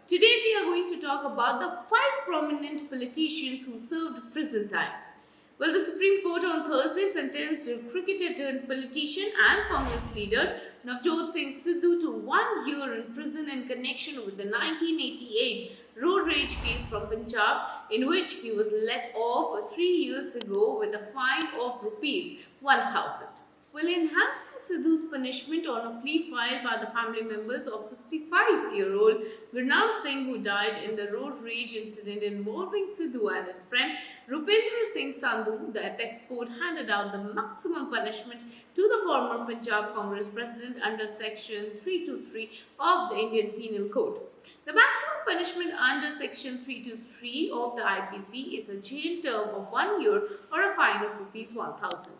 Today we are going to talk about the 5 prominent politicians who served prison time. Well, the Supreme Court on Thursday sentenced cricketer turned politician and Congress leader Navjot Singh Sidhu to 1 year in prison in connection with the 1988 road rage case from Punjab, in which he was let off 3 years ago with a fine of rupees 1,000. Well, enhancing Sidhu's punishment on a plea filed by the family members of 65-year-old Gurnam Singh, who died in the road rage incident involving Sidhu and his friend Rupendra Singh Sandhu, the apex court handed out the maximum punishment to the former Punjab Congress president under Section 323 of the Indian Penal Code. The maximum punishment under Section 323 of the IPC is a jail term of 1 year or a fine of rupees 1,000.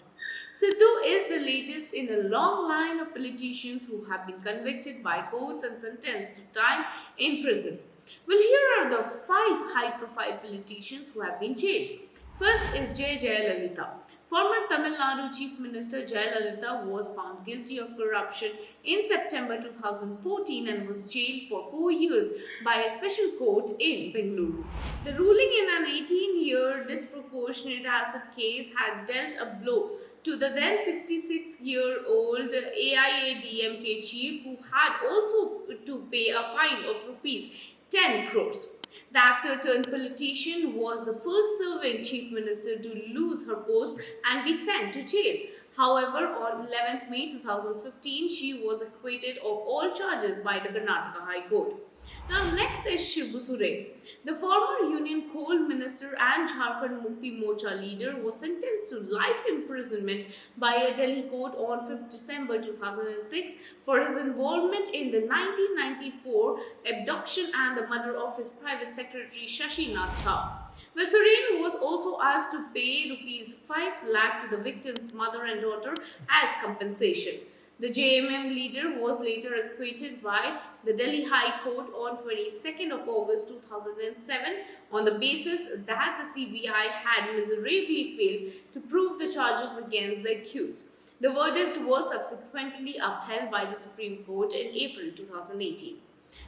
Sidhu is the latest in a long line of politicians who have been convicted by courts and sentenced to time in prison. Well, here are the 5 high-profile politicians who have been jailed. First is Jai Lalita. Former Tamil Nadu Chief Minister Jayalalitha was found guilty of corruption in September 2014 and was jailed for 4 years by a special court in Bangalore. The ruling in an 18-year disproportionate asset case had dealt a blow to the then 66-year-old AIADMK chief, who had also to pay a fine of rupees 10 crores. The actor turned politician was the first serving chief minister to lose her post and be sent to jail. However, on 11th May 2015, she was acquitted of all charges by the Karnataka High Court. Now, next is Shibu Soren. The former Union Coal Minister and Jharkhand Mukti Morcha leader was sentenced to life imprisonment by a Delhi court on 5th December 2006 for his involvement in the 1994 abduction and the murder of his private secretary Shashi Jha. Well, Soren was also asked to pay rupees 5 lakh to the victim's mother and daughter as compensation. The JMM leader was later acquitted by the Delhi High Court on 22nd of August 2007 on the basis that the CBI had miserably failed to prove the charges against the accused. The verdict was subsequently upheld by the Supreme Court in April 2018.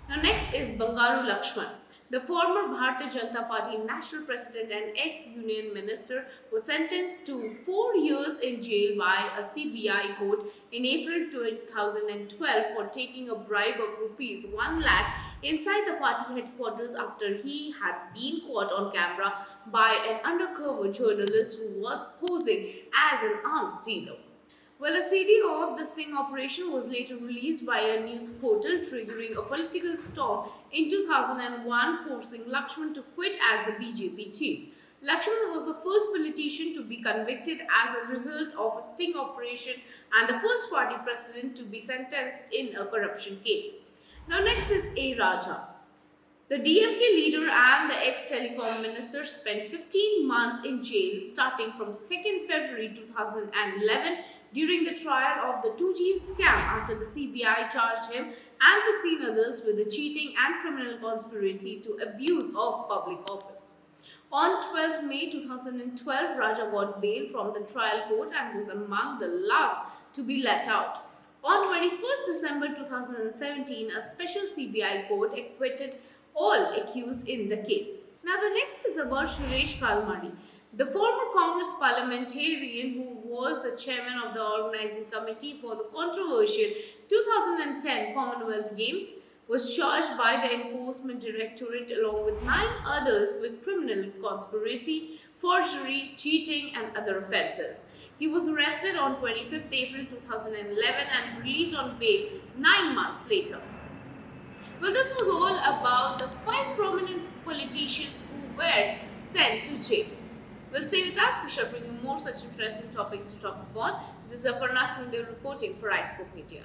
Now, next is Bangaru Laxman. The former Bharatiya Janata Party national president and ex-union minister was sentenced to 4 years in jail by a CBI court in April 2012 for taking a bribe of rupees 1 lakh inside the party headquarters after he had been caught on camera by an undercover journalist who was posing as an arms dealer. Well, a CD of the sting operation was later released by a news portal, triggering a political storm in 2001, forcing Lakshman to quit as the BJP chief. Lakshman was the first politician to be convicted as a result of a sting operation and the first party president to be sentenced in a corruption case. Now, next is A. Raja. The DMK leader and the ex-telecom minister spent 15 months in jail starting from 2nd February 2011 during the trial of the 2G scam after the CBI charged him and 16 others with the cheating and criminal conspiracy to abuse of public office. On 12th May 2012, Raja got bail from the trial court and was among the last to be let out. On 21st December 2017, a special CBI court acquitted all accused in the case. Now, the next is the Varshuresh Palmani. The former Congress parliamentarian who was the chairman of the organizing committee for the controversial 2010 Commonwealth Games was charged by the Enforcement Directorate along with 9 others with criminal conspiracy, forgery, cheating and other offences. He was arrested on 25th April 2011 and released on bail 9 months later. Well, this was all about the 5 prominent politicians who were sent to jail. Well, stay with us. We shall bring you more such interesting topics to talk about. This is Aparna Singh reporting for iScope Media.